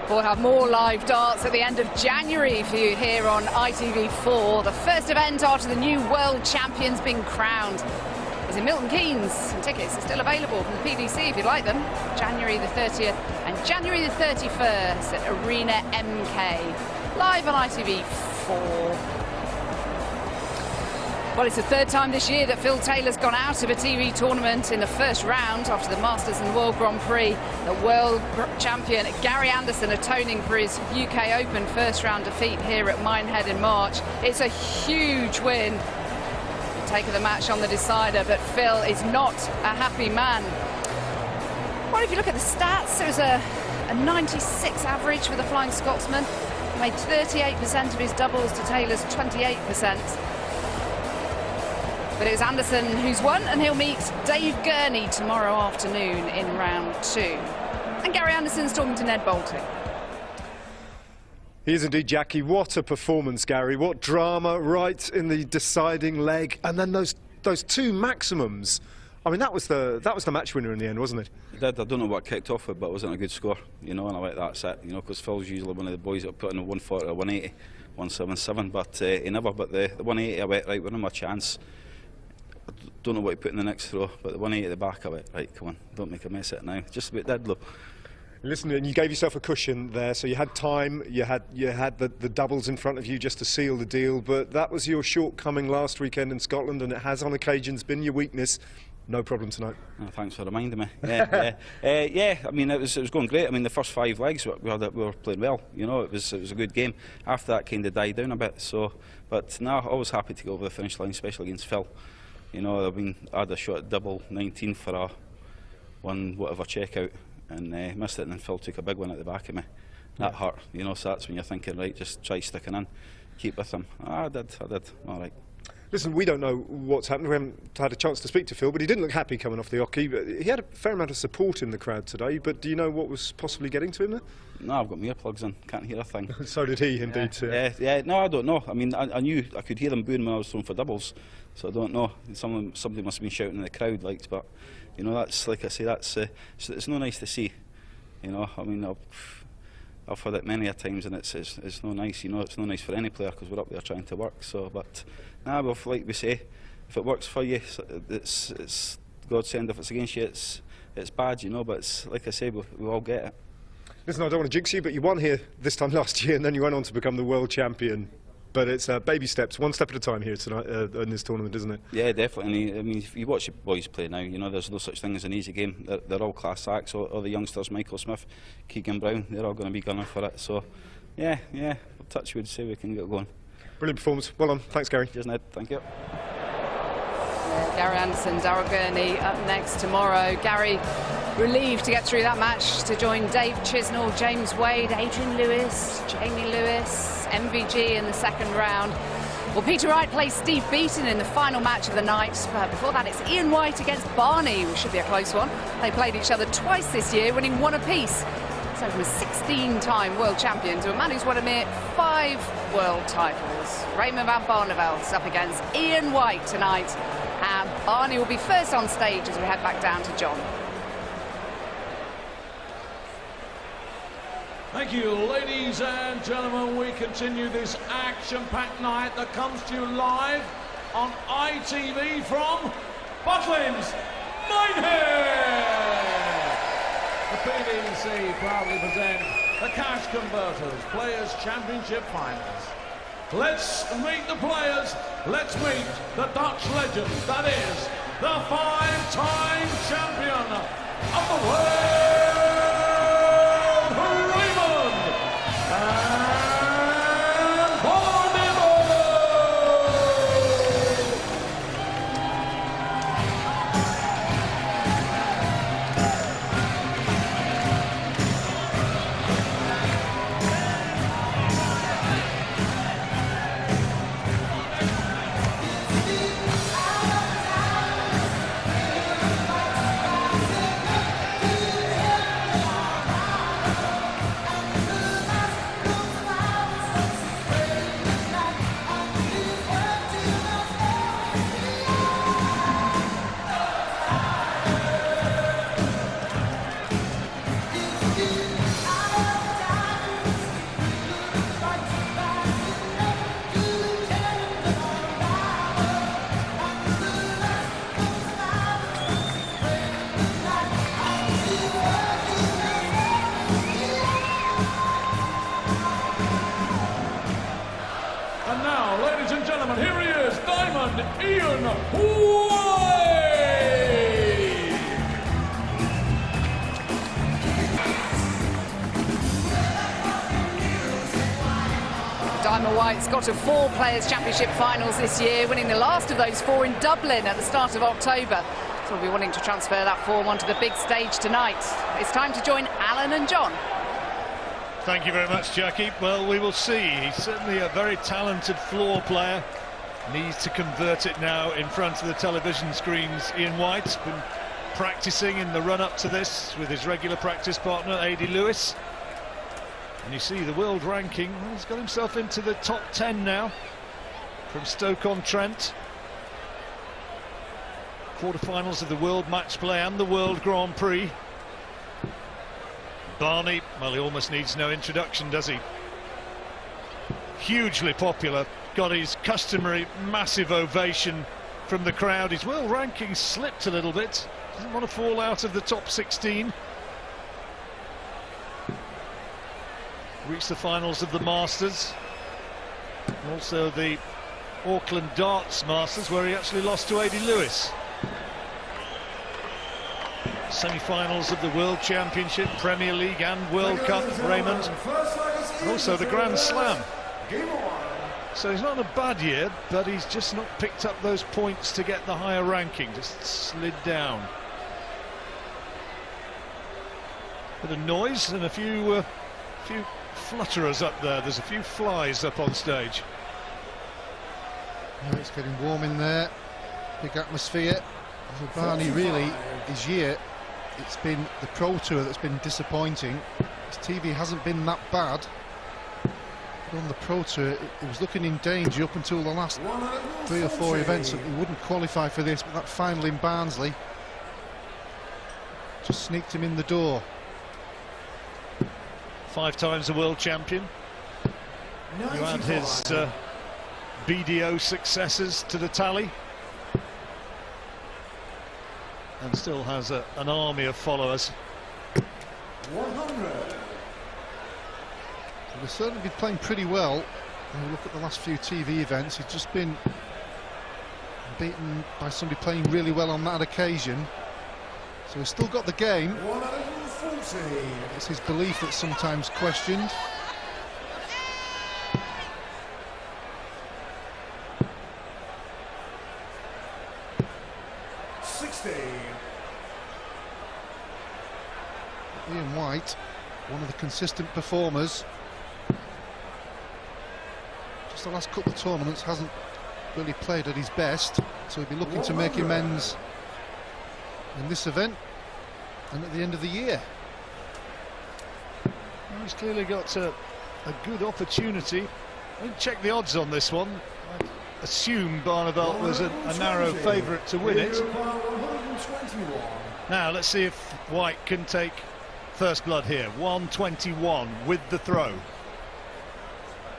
We'll have more live darts at the end of January for you here on ITV4. The first event after the new world champions being crowned is in Milton Keynes, and tickets are still available from the PDC if you'd like them. January the 30th and January the 31st at Arena MK. Live on ITV4. Well, it's the third time this year that Phil Taylor's gone out of a TV tournament in the first round after the Masters and World Grand Prix. The world champion Gary Anderson atoning for his UK Open first round defeat here at Minehead in March. It's a huge win. Taking the match on the decider, but Phil is not a happy man. Well, if you look at the stats, it was a 96 average for the Flying Scotsman. He made 38% of his doubles to Taylor's 28%. But it was Anderson who's won, and he'll meet Dave Gurney tomorrow afternoon in round 2. And Gary Anderson's talking to Ned Boulting. He is indeed, Jackie. What a performance, Gary. What drama right in the deciding leg. And then those two maximums. I mean, that was the match winner in the end, wasn't it? It did. I don't know what kicked off with, but it wasn't a good score, you know, and I like that set, you know, because Phil's usually one of the boys that put in a 140 or 180, 177, but he never, but the 180 I went, right, we're in my chance. I don't know what he put in the next throw, but the 180 at the back, I went, right, come on, don't make a mess of it now. Just a bit dead low. Listen, and you gave yourself a cushion there, so you had time, you had the doubles in front of you just to seal the deal, but that was your shortcoming last weekend in Scotland, and it has on occasions been your weakness. No problem tonight. Oh, thanks for reminding me. Yeah, yeah. I mean, it was going great. I mean, the first 5 legs we were playing well. You know, it was a good game. After that, kind of died down a bit. So, but no, always happy to go over the finish line, especially against Phil. You know, I had a shot at double 19 for a one whatever checkout, and missed it, and then Phil took a big one at the back of me. That hurt. You know, so that's when you're thinking, right, just try sticking in, keep with him. I did. All right. Listen, we don't know what's happened. We haven't had a chance to speak to Phil, but he didn't look happy coming off the hockey. But he had a fair amount of support in the crowd today. But do you know what was possibly getting to him there? No, I've got my earplugs in. Can't hear a thing. So did he, indeed. Yeah. No, I don't know. I mean, I knew I could hear him booing when I was throwing for doubles. So I don't know. Somebody must have been shouting in the crowd, like. But you know, that's like I say. That's it's no nice to see. You know, I mean, I've heard it many a times, and it's no nice. You know, it's no nice for any player because we're up there trying to work. So, but nah, well, like we say, if it works for you, it's godsend. If it's against you, it's bad. You know, but it's like I say, we all get it. Listen, I don't want to jinx you, but you won here this time last year, and then you went on to become the world champion. But it's baby steps, one step at a time here tonight in this tournament, isn't it? Yeah, definitely. And I mean, if you watch the boys play now, you know, there's no such thing as an easy game. They're all class acts. All the youngsters, Michael Smith, Keegan Brown, they're all going to be gunning for it. So, yeah, we'll touch wood, say we can get going. Brilliant performance. Well done. Thanks, Gary. Cheers, Ned. Thank you. Gary Anderson, Darryl Gurney up next tomorrow. Gary relieved to get through that match to join Dave Chisnall, James Wade, Adrian Lewis, Jamie Lewis, MVG in the second round. Well, Peter Wright plays Steve Beaton in the final match of the night. Before that, it's Ian White against Barney, which should be a close one. They played each other twice this year, winning 1 apiece. So from a 16-time world champion to a man who's won a mere 5 world titles. Raymond van Barneveld's up against Ian White tonight. And Barney will be first on stage as we head back down to John. Thank you, ladies and gentlemen. We continue this action-packed night that comes to you live on ITV from Butlins, Minehead. The PDC proudly present the Cash Converters Players' Championship Finals. Let's meet the players. Let's meet the Dutch legend, that is, the 5-time champion of the world, Raymond and Barneveld. Emma White's got to 4 Players' Championship finals this year, winning the last of those 4 in Dublin at the start of October. So we'll be wanting to transfer that form onto the big stage tonight. It's time to join Alan and John. Thank you very much, Jackie. Well, we will see. He's certainly a very talented floor player. Needs to convert it now in front of the television screens. Ian White's been practicing in the run-up to this with his regular practice partner, Adi Lewis. And you see the world ranking, well, he's got himself into the top 10 now from Stoke-on-Trent. Quarterfinals of the World Match Play and the World Grand Prix. Barney, well, he almost needs no introduction, does he? Hugely popular, got his customary massive ovation from the crowd. His world ranking slipped a little bit, doesn't want to fall out of the top 16. Reached the finals of the Masters, also the Auckland Darts Masters, where he actually lost to Adi Lewis. Semi-finals of the World Championship, Premier League and World Cup, Raymond, and also the Grand Slam. So he's not in a bad year, but he's just not picked up those points to get the higher ranking, just slid down. Bit of noise and a few flutterers up there. There's a few flies up on stage. Yeah, it's getting warm in there, big atmosphere. For Barney, really, his year, it's been the Pro Tour that's been disappointing. His TV hasn't been that bad. But on the Pro Tour, he was looking in danger up until the last 3 or 4 events. He wouldn't qualify for this, but that final in Barnsley just sneaked him in the door. 5 times a world champion. You add his BDO successes to the tally, and still has an army of followers. 100. So they've certainly been playing pretty well. When you look at the last few TV events, he's just been beaten by somebody playing really well on that occasion. So he's still got the game. 140. It's his belief that's sometimes questioned. Ian White, one of the consistent performers. Just the last couple of tournaments hasn't really played at his best, so he'll be looking to make amends in this event and at the end of the year. He's clearly got a good opportunity. I didn't check the odds on this one. I assume Barneveld was a narrow favourite to win it. Now let's see if White can take first blood here. 121 with the throw.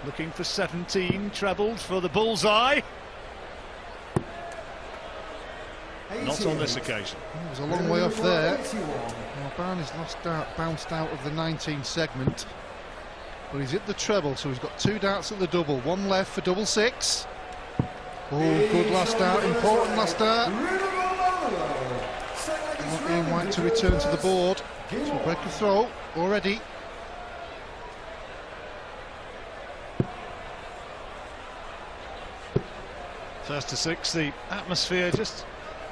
Looking for 17, trebled for the bullseye. Not on this occasion. He was a long way off there. Well, Barney's bounced out of the 19 segment, but he's hit the treble, so he's got 2 darts at the double. 1 left for double 6. Oh, good last dart, important last dart. I want Ian White to return to the board. So break the throw already. First to 6, the atmosphere just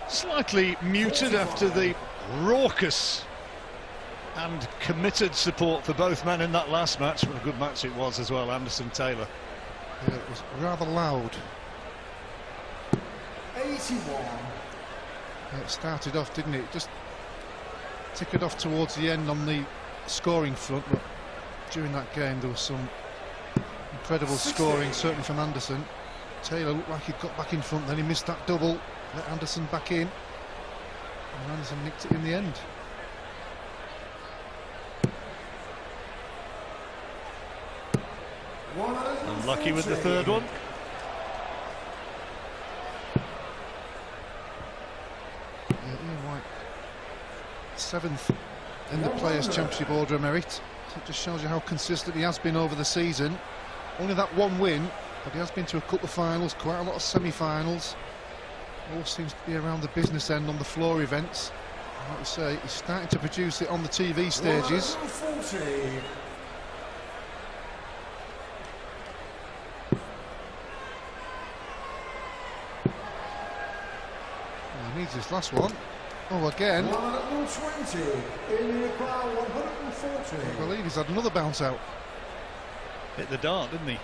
slightly muted after the raucous and committed support for both men in that last match. What a good match it was as well, Anderson-Taylor. Yeah, it was rather loud. 81. Yeah, it started off, didn't it? Just tickered off towards the end on the scoring front, but during that game there was some incredible scoring, certainly from Anderson. Taylor looked like he got back in front, then he missed that double, let Anderson back in, and Anderson nicked it in the end. Unlucky with the third one. Yeah, Ian White, 7th in the Players' Championship Order of Merit. So it just shows you how consistent he has been over the season. Only that 1 win, but he has been to a couple of finals, quite a lot of semi-finals. All seems to be around the business end on the floor events. And like I say, he's starting to produce it on the TV stages. He needs this last one. Oh, again. 120 in the crowd, 140. I believe he's had another bounce out. Hit the dart, didn't he?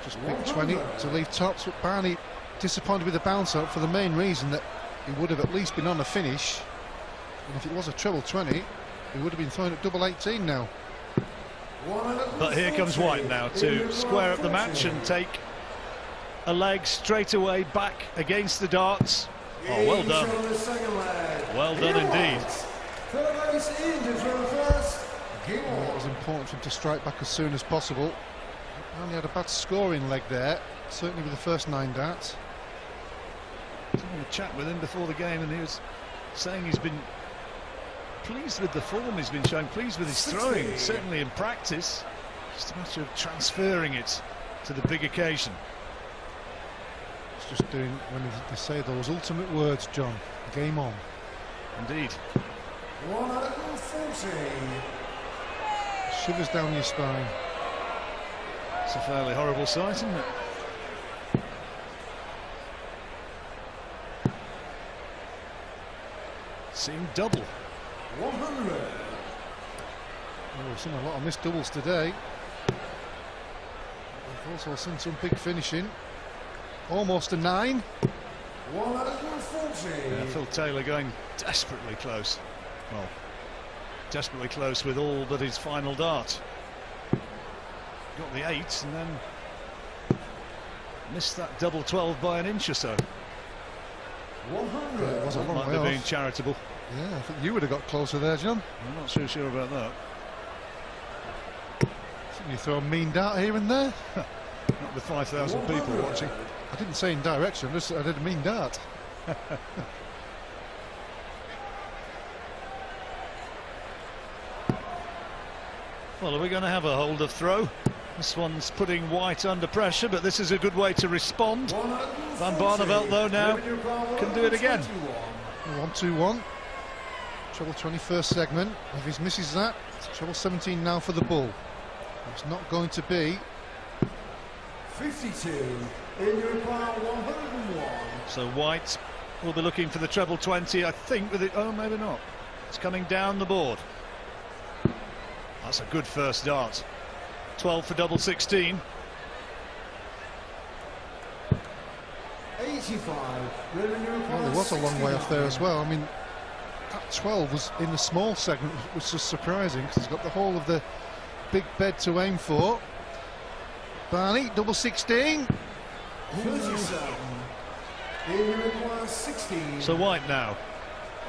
Just picked 20 to leave tops, but Barney disappointed with the bounce out for the main reason that he would have at least been on a finish. And if it was a treble 20, he would have been throwing at double 18 now. But here comes White now to square up the match and take a leg straight away back against the darts. Oh, well done. Well done indeed. It was important for him to strike back as soon as possible. And he had a bad scoring leg there, certainly with the first 9 darts. I was having a chat with him before the game, and he was saying he's been pleased with the form he's been showing, pleased with his throwing, certainly in practice. Just a matter of transferring it to the big occasion. It's just doing, when they say those ultimate words, John, game on. Indeed. 140. Shivers down your spine. It's a fairly horrible sight, isn't it? Seeing double. 100. Oh, we've seen a lot of missed doubles today. We've also seen some big finishing. Almost a 9. 140. Yeah, Phil Taylor going desperately close. Well, desperately close with all but his final dart. Got the 8 and then missed that double 12 by an inch or so. 100. It was a long Might way be off. being charitable. Yeah, I think you would have got closer there, John. I'm not so sure about that. You throw a mean dart here and there. Not with 5,000 people watching. I didn't say in direction, just I did a mean dart. Well, are we going to have a hold of throw? This one's putting White under pressure, but this is a good way to respond. Van Barneveld, though, now can do it again. 1-2-1. Treble 21st segment. If he misses that, it's treble 17 now for the bull. It's not going to be. 52 in your crowd, 101. So White will be looking for the treble 20, I think, with it. Oh, maybe not. It's coming down the board. That's a good first dart. 12 for double 16. 85. Well, there was a long way off there as well. I mean, that 12 was in the small segment, which was surprising because he's got the whole of the big bed to aim for. Barney, double 16. 37. In your requires 16. So White now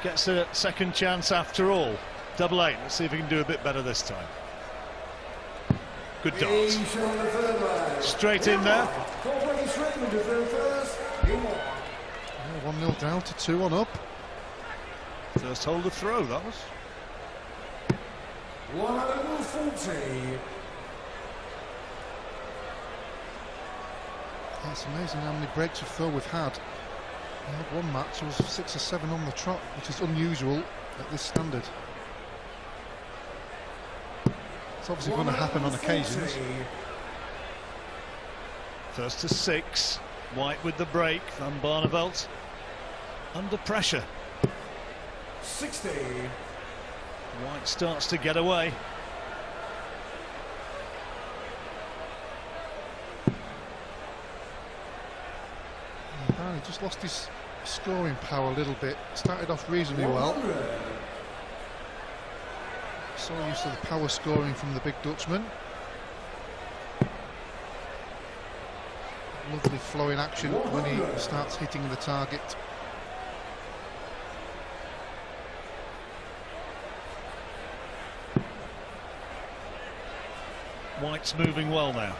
gets a second chance after all. Double 8. Let's see if he can do a bit better this time. Good dart. Straight in there. 1-0 down to 2-1 up. First hold of throw, that was. 140. It's amazing how many breaks of throw we've had. We had one match, it was 6 or 7 on the trot, which is unusual at this standard. It's obviously going to happen on occasions. First to 6. White with the break. Van Barneveld under pressure. 60. White starts to get away. Barney just lost his scoring power a little bit. Started off reasonably well. So used to the power scoring from the big Dutchman. Lovely flowing action when he starts hitting the target. White's moving well now.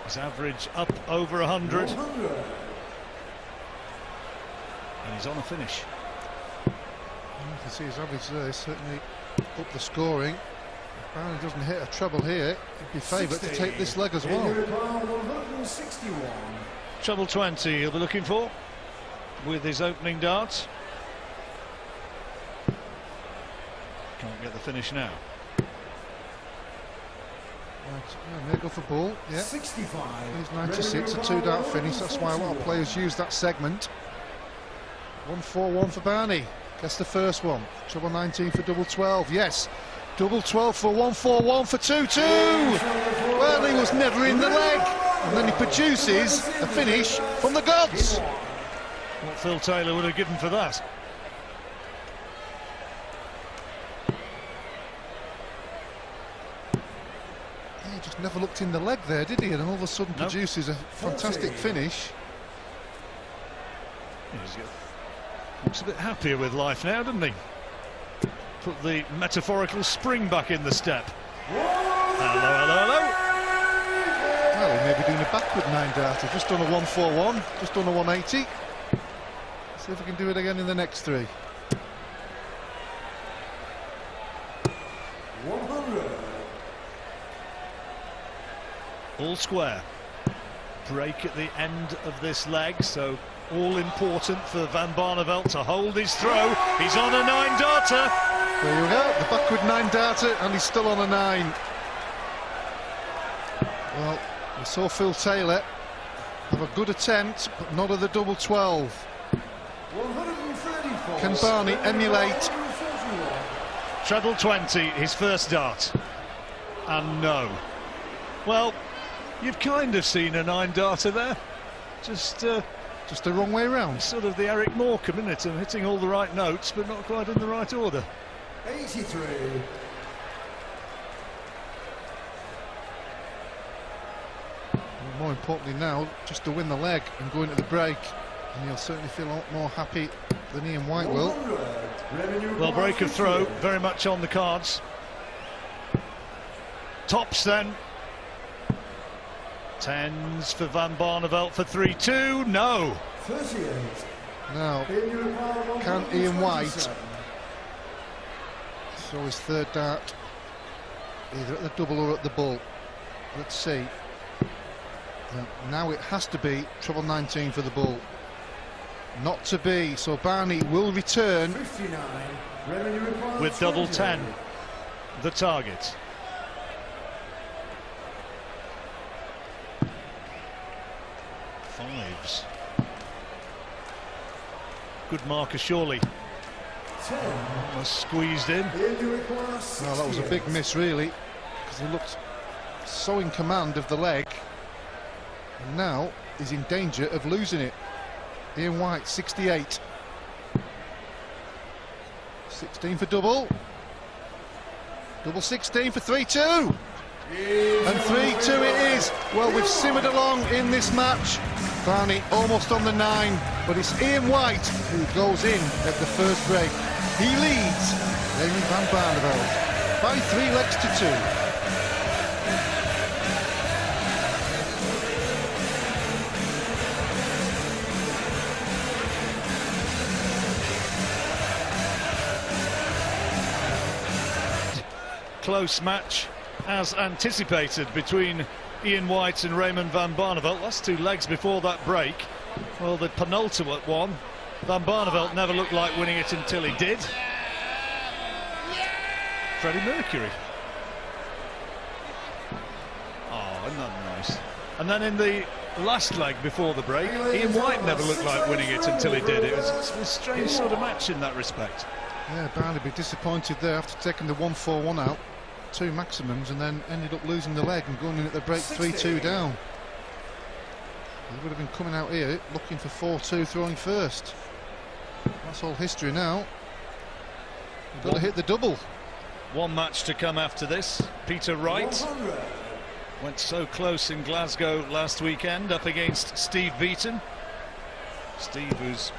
His average up over 100. And he's on a finish. You can see his average there is certainly up the scoring. If Barney doesn't hit a treble here, he'd be favourite to take this leg as well. 161. Treble 20 he'll be looking for with his opening dart. Can't get the finish now. Right, yeah, may go for ball. Yeah. 65. He's 96, a 2-dart finish. That's why a lot of players use that segment. 1-4-1 for Barney. Guess the first one. Treble 19 for double 12. Yes. Double 12 for 1-4-1 for 2-2. Well, he was never in the leg. And then he produces a finish from the gods. What Phil Taylor would have given for that. He just never looked in the leg there, did he? And all of a sudden produces a fantastic finish. Looks a bit happier with life now, doesn't he? Put the metaphorical spring back in the step. Hello, hello, hello. Well, he may be doing a backward 9-darter. Just done a 1-4-1, just done a 180. See if we can do it again in the next 3. 100. All square. Break at the end of this leg, so all important for Van Barneveld to hold his throw. He's on a 9-darter. There you go, the backward 9-darter, and he's still on a 9. Well, we saw Phil Taylor have a good attempt, but not at the double 12. 134. Can Barney emulate? Treble 20, his first dart. And no. Well, you've kind of seen a 9-darter there. Just the wrong way around. Sort of the Eric Morecambe, isn't it? And hitting all the right notes, but not quite in the right order. 83. More importantly now, just to win the leg and go into the break, and he'll certainly feel a lot more happy than Ian White will. Well, break of throw, very much on the cards. Tops then. 10s for Van Barneveld for 3-2. No. 38. Now, can Ian White throw his third dart either at the double or at the bull? Let's see. Now it has to be treble 19 for the bull. Not to be, so Barney will return 59. With double 10, the target. Fives. Good marker, surely. 10. Almost squeezed in. Well, that was a big miss, really, because he looked so in command of the leg, and now he's in danger of losing it. Ian White, 68. 16 for double. Double 16 for 3-2. And 3-2 it is. Well, we've simmered along in this match. Barney almost on the 9, but it's Ian White who goes in at the first break. He leads Raymond Van Barneveld by 3 legs to 2. Close match as anticipated between Ian White and Raymond Van Barneveld. Last 2 legs before that break. Well, the penultimate one, Van Barneveld never looked like winning it until he did. Freddie Mercury. Oh, isn't that nice? And then in the last leg before the break, Ian White never looked like winning it until he did. It was a strange sort of match in that respect. Yeah, Barney be disappointed there after taking the 1-4-1 out, 2 maximums, and then ended up losing the leg and going in at the break 3-2 down. He would have been coming out here looking for 4-2, throwing first. That's all history now. You've got to hit the double. One match to come after this. Peter Wright 100. went so close in Glasgow last weekend up against Steve Beaton. Steve, who's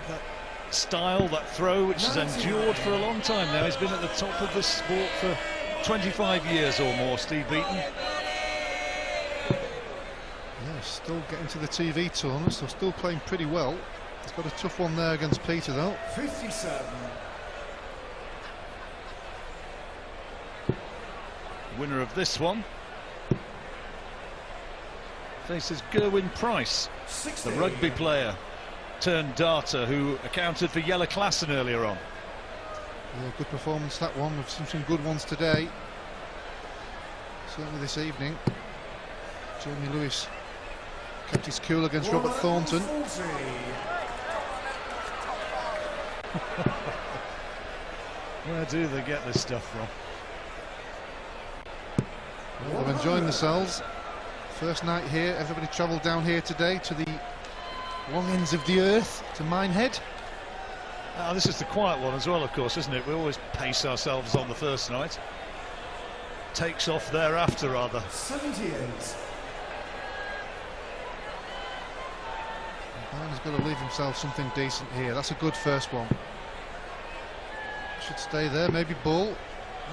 that style, that throw, which has endured for a long time now. He's been at the top of this sport for 25 years or more, Steve Beaton. Yeah, still getting to the TV tournament, so still playing pretty well. He's got a tough one there against Peter, though. 57. Winner of this one faces Gerwyn Price, 60. the rugby player turned darter who accounted for Jelle Klassen earlier on. Yeah, good performance that one. We've seen some good ones today. Certainly this evening. Jamie Lewis kept his cool against Robert Thornton. Where do they get this stuff from? Well, they're enjoying themselves. First night here, everybody travelled down here today to the long ends of the earth, to Minehead. This is the quiet one as well, of course, isn't it? We always pace ourselves on the first night. Takes off thereafter, rather. 78. Barney's got to leave himself something decent here. That's a good first one. Should stay there, maybe Bull.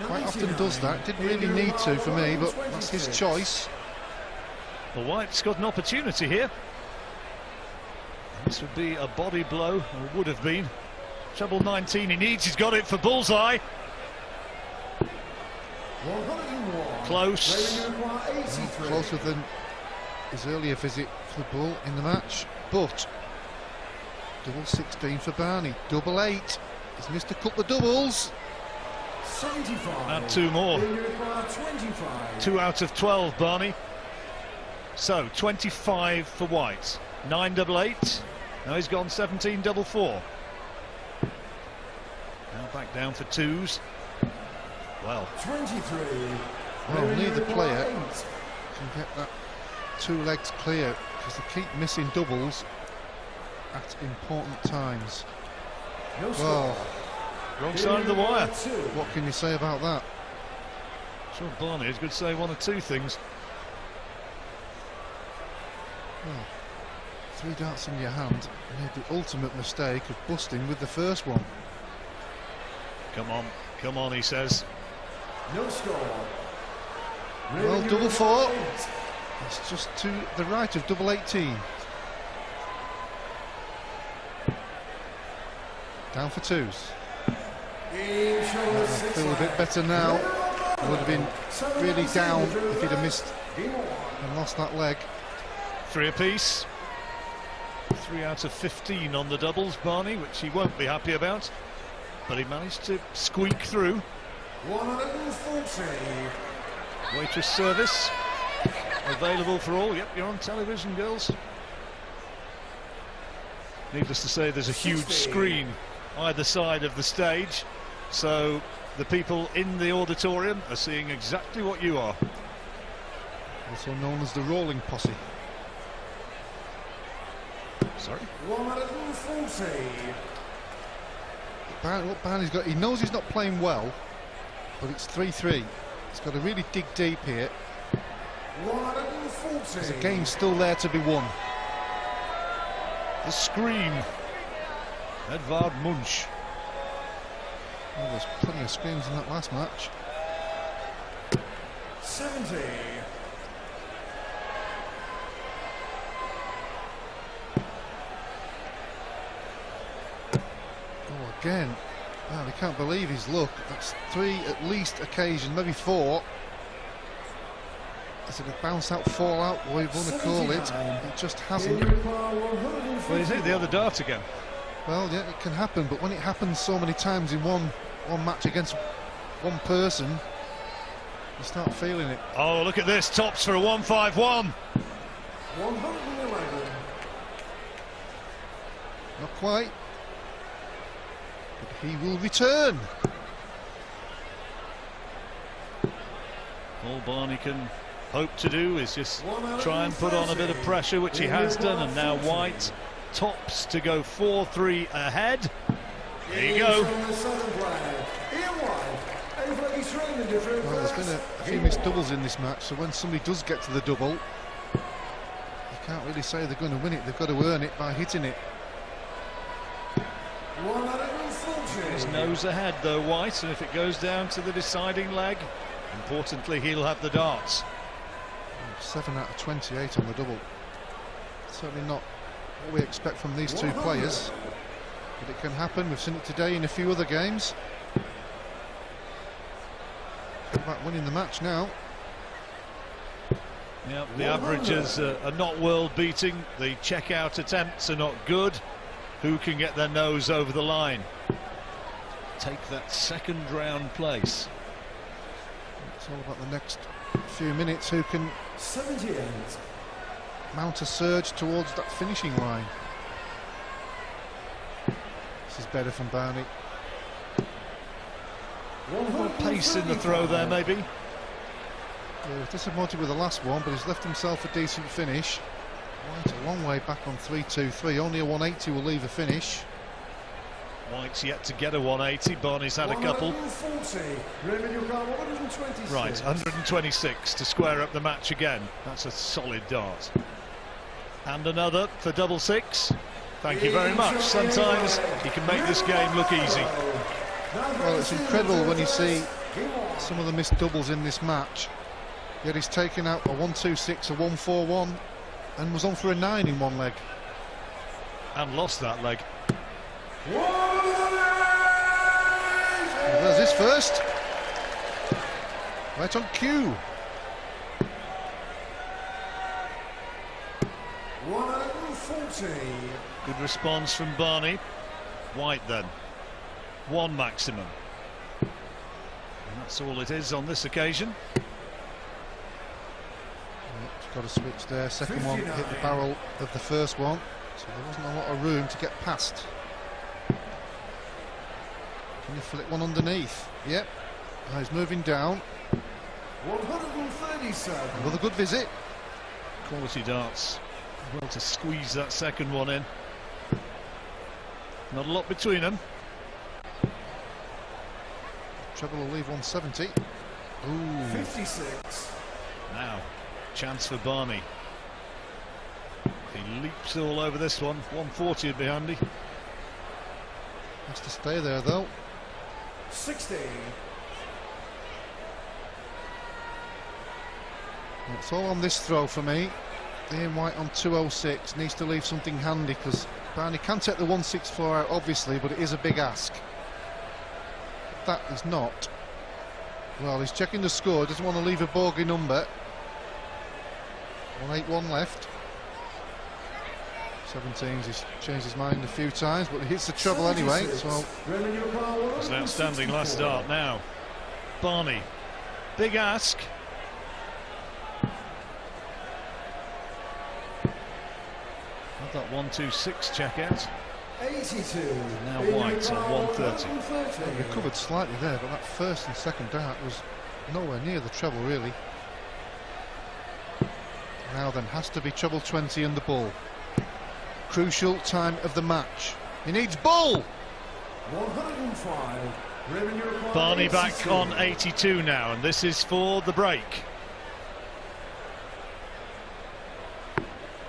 Quite often does that. Didn't really need to for me, but that's his choice. Well, White's got an opportunity here. This would be a body blow, or would have been. Treble 19 he needs, he's got it for bullseye. 101. Close. Closer than his earlier visit for Bull in the match, but double 16 for Barney, double 8. He's missed a couple of doubles. 75. And two more. 25. 2 out of 12, Barney. So 25 for White. 9 double 8. Now he's gone 17 double 4. Now back down for twos. Well, 23. Well, neither player can get that 2 legs clear because they keep missing doubles at important times. No score. Well, wrong side of the wire. what can you say about that? Sure, Barney is good to say one or two things. Well, 3 darts in your hand, made the ultimate mistake of busting with the first one. Come on, he says. No score. Well, double 4. It's just to the right of double 18. Down for twos. Feel a bit better now. Would have been really down if he'd have missed and lost that leg. 3 apiece. 3 out of 15 on the doubles, Barney, which he won't be happy about. But he managed to squeak through. 140. Waitress service available for all. Yep, you're on television, girls. Needless to say, there's a huge screen either side of the stage, so the people in the auditorium are seeing exactly what you are. Also known as the rolling posse. Sorry. 140. What Barney's got, he knows he's not playing well, but it's 3-3. He's got to really dig deep here. 140. There's a game still there to be won. The screen. Edvard Munch. Well, there's plenty of screams in that last match. 70. Oh, again. Wow, he can't believe his luck. That's 3 at least occasion, maybe 4. Is it a bounce out, fall out, whatever you want to call it? It just hasn't. Well, he's hit the other dart again. Well, yeah, it can happen, but when it happens so many times in one match against one person, you start feeling it. Oh, look at this. Tops for a 151. 111. Not quite. But he will return. All Barney can hope to do is just try and put on a bit of pressure, which he has done, and now White tops to go 4-3 ahead. There you go. Well, there's been a few missed doubles in this match, so when somebody does get to the double, you can't really say they're going to win it. They've got to earn it by hitting it. His nose ahead though, White, and if it goes down to the deciding leg, importantly, he'll have the darts. 7 out of 28 on the double. Certainly not what we expect from these two players, but it can happen. We've seen it today in a few other games. About winning the match now. Yep, the averages are not world beating. The check-out attempts are not good. Who can get their nose over the line? Take that second round place. It's all about the next few minutes who can 78. mount a surge towards that finishing line. This is better from Barney. A little pace in the throw there, maybe. He was disappointed with the last one, but he's left himself a decent finish. White a long way back on 3-2-3. Only a 180 will leave a finish. White's yet to get a 180. Barney's had a couple. 140. Revenue car 126. Right, 126 to square up the match again. That's a solid dart. And another for double six. Thank you very much. Sometimes he can make this game look easy. Well, it's incredible when you see some of the missed doubles in this match. Yet he's taken out a 1-2-6, a 1-4-1, and was on for a 9 in one leg. And lost that leg. Well, there's his first. Right on cue. 140. Good response from Barney. White then. One maximum. And that's all it is on this occasion. He's got a switch there. Second one hit the barrel of the first one, so there wasn't a lot of room to get past. Can you flick one underneath? Yep. Now he's moving down. 137. Another good visit. Quality darts. Well to squeeze that second one in. Not a lot between them. Treble will leave 170. Ooh. 56. Now, chance for Barney. If he leaps all over this one, 140 would be handy. Has to stay there though. 60. It's all on this throw for me. Ian White on 206 needs to leave something handy, because Barney can take the 164 out obviously, but it is a big ask. That is not. Well, he's checking the score, doesn't want to leave a bogey number. 181 left. 17's he's changed his mind a few times, but he hits the treble anyway, so It's an outstanding last dart now. Barney, big ask. Had that 1-2-6 check out. 82. Now White on 130. he recovered slightly there, but that first and second dart was nowhere near the treble really. Now then, has to be treble 20 and the bull. Crucial time of the match. He needs bull. 105. Barney back on 82 now, and this is for the break.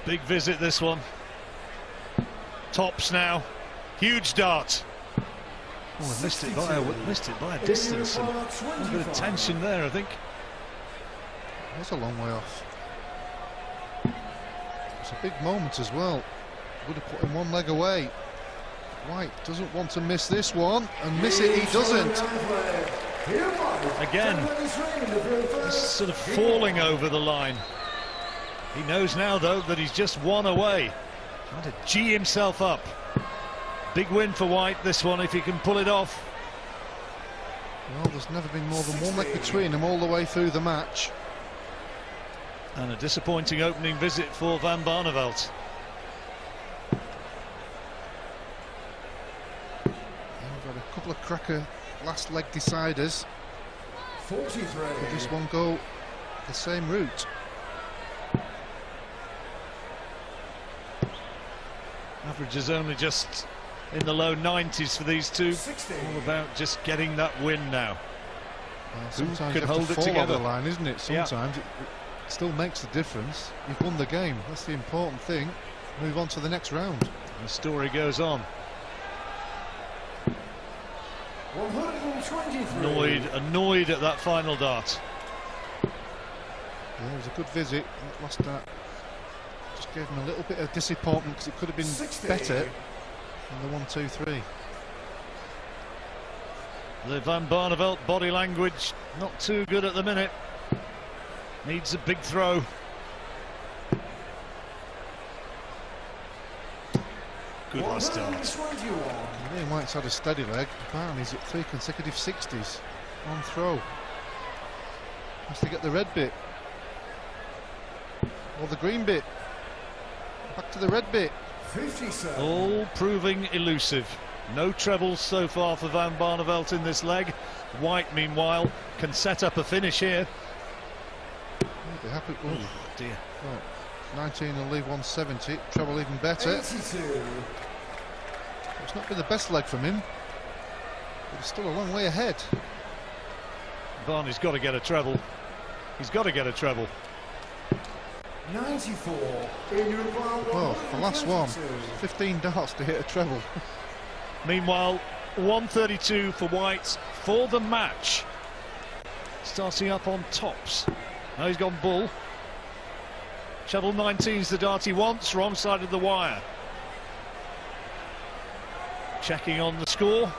Big visit this one. Tops now. Huge dart. Oh, I missed it by a distance. And a bit of tension there, I think. That's a long way off. It's a big moment as well. Would have put him one leg away. White doesn't want to miss this one, and miss it he doesn't. Again, he's sort of falling over the line. He knows now though that he's just one away. Trying to G himself up. Big win for White this one if he can pull it off. Well, there's never been more than one leg between them all the way through the match. And a disappointing opening visit for Van Barneveld. We've got a couple of cracker last leg deciders. 43. Could this one go the same route? Average is only just in the low 90s for these two. 60. All about just getting that win now. Well, sometimes could you have hold to it fall together? over the line, isn't it? Sometimes it still makes a difference. You've won the game. That's the important thing. Move on to the next round. The story goes on. 123. Annoyed at that final dart. Yeah, it was a good visit. That last dart just gave him a little bit of disappointment, because it could have been 60. better than the 1-2-3. The Van Barneveld body language not too good at the minute. Needs a big throw. Good last dart. 121. Ian White's had a steady leg. Barney's at 3 consecutive 60s on throw. Has to get the red bit. Or the green bit. Back to the red bit. 57. All proving elusive. No trebles so far for Van Barneveld in this leg. White, meanwhile, can set up a finish here. He'll be happy. Oh dear. Well, 19 will leave 170. Treble even better. 82. It's not been the best leg from him, but it's still a long way ahead. Barney's got to get a treble. He's got to get a treble. 94. In your require Well, the last one, 122. 15 darts to hit a treble. Meanwhile, 132 for White for the match. Starting up on tops. Now he's gone bull. Treble 19's the dart he wants, wrong side of the wire. Checking on the score.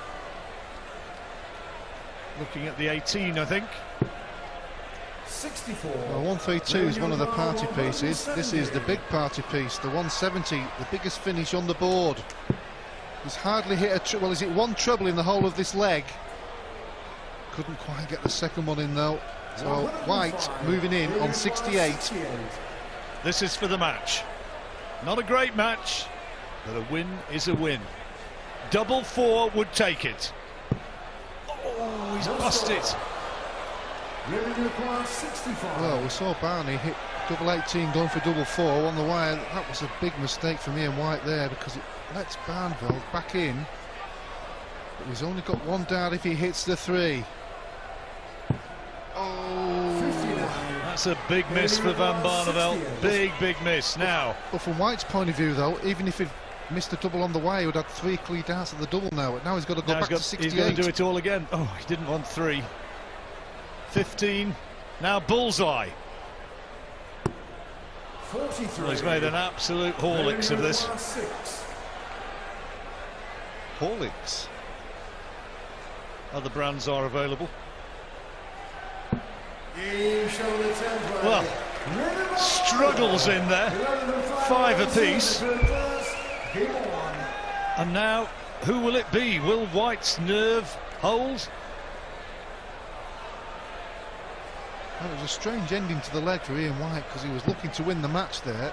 Looking at the 18, I think. 64. Well, 132 is one of the party pieces. This is the big party piece, the 170, the biggest finish on the board. He's hardly hit a treble. Well, is it one treble in the whole of this leg? Couldn't quite get the second one in though. So White moving in on 68. This is for the match. Not a great match, but a win is a win. Double 4 would take it. Oh, he's bust it. Revenue require 65. Well, we saw Barney hit double 18 going for double 4 on the wire. That was a big mistake for me and White there, because it lets Barneveld back in. But he's only got one dart if he hits the 3. Oh, 59. That's a big miss for Van Barneveld. Big miss. Now, but from White's point of view though, even if he'd missed a double on the wire, he would have 3 clear darts at the double now. But now he's got to go now back to he's got 68. to do it all again. Oh, he didn't want 3. 15. Now bullseye. 43. Well, he's made an absolute Horlicks of this. 6. Horlicks. Other brands are available. Well, Struggles in there. 5 apiece. And now, who will it be? Will White's nerve hold? Well, it was a strange ending to the leg for Ian White, because he was looking to win the match there.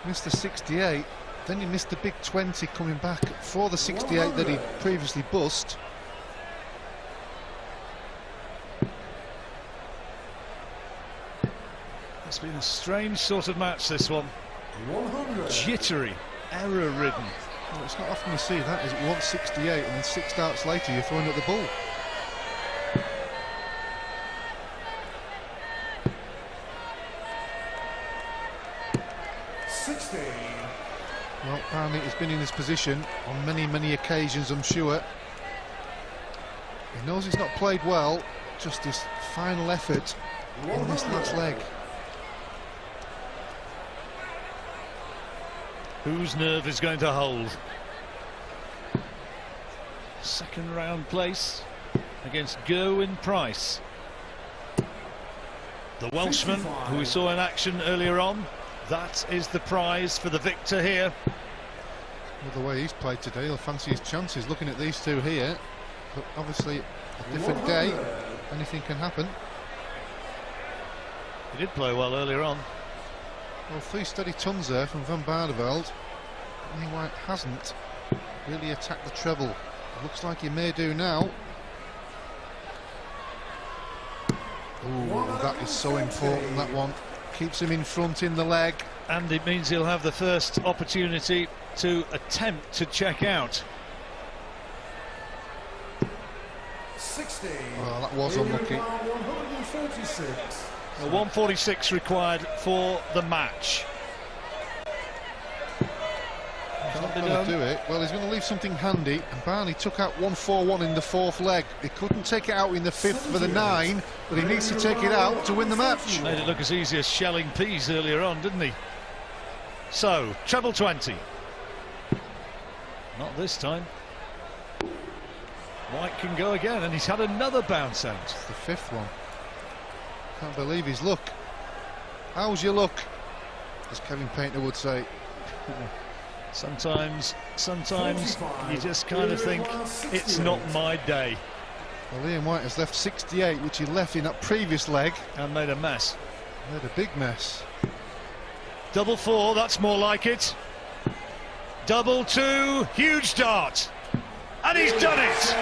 Missed the 68, then he missed the big 20 coming back for the 68 that he previously bust. It's been a strange sort of match, this one. 100. Jittery, error-ridden. Well, it's not often you see that, is it? You want 68 and then 6 darts later you're throwing at the bull. Well, Barney has been in this position on many occasions, I'm sure. He knows he's not played well, just his final effort in this last leg. Whose nerve is going to hold? Second round place against Gerwyn Price. The Welshman, who we saw in action earlier on. That is the prize for the victor here. Well, the way he's played today, he'll fancy his chances looking at these two here. But obviously, a different day, anything can happen. He did play well earlier on. Well, 3 steady tons there from Van Barneveld. Ian White hasn't really attacked the treble. Looks like he may do now. Oh, that is so important, that one. Keeps him in front in the leg. And it means he'll have the first opportunity to attempt to check out. 60. Well, that was unlucky. 146. 146 required for the match. He's not going to do it. Well, he's going to leave something handy, and Barney took out 141 in the 4th leg. He couldn't take it out in the 5th for the 9, but he needs to take it out to win the match. Made it look as easy as shelling peas earlier on, didn't he? So, treble 20. Not this time. White can go again, and he's had another bounce out. It's the 5th one. Can't believe his luck. How's your luck? As Kevin Painter would say. Sometimes you just kind of think, it's not my day. Well, Ian White has left 68, which he left in that previous leg. And made a mess. Made a big mess. Double 4, that's more like it. Double 2, huge dart. And he's done it!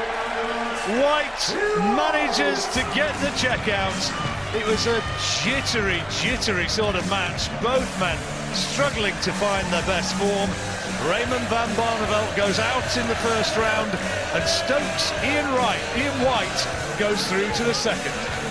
White manages to get the check out. It was a jittery sort of match. Both men struggling to find their best form. Raymond van Barneveld goes out in the first round, and Stokes' Ian White goes through to the second.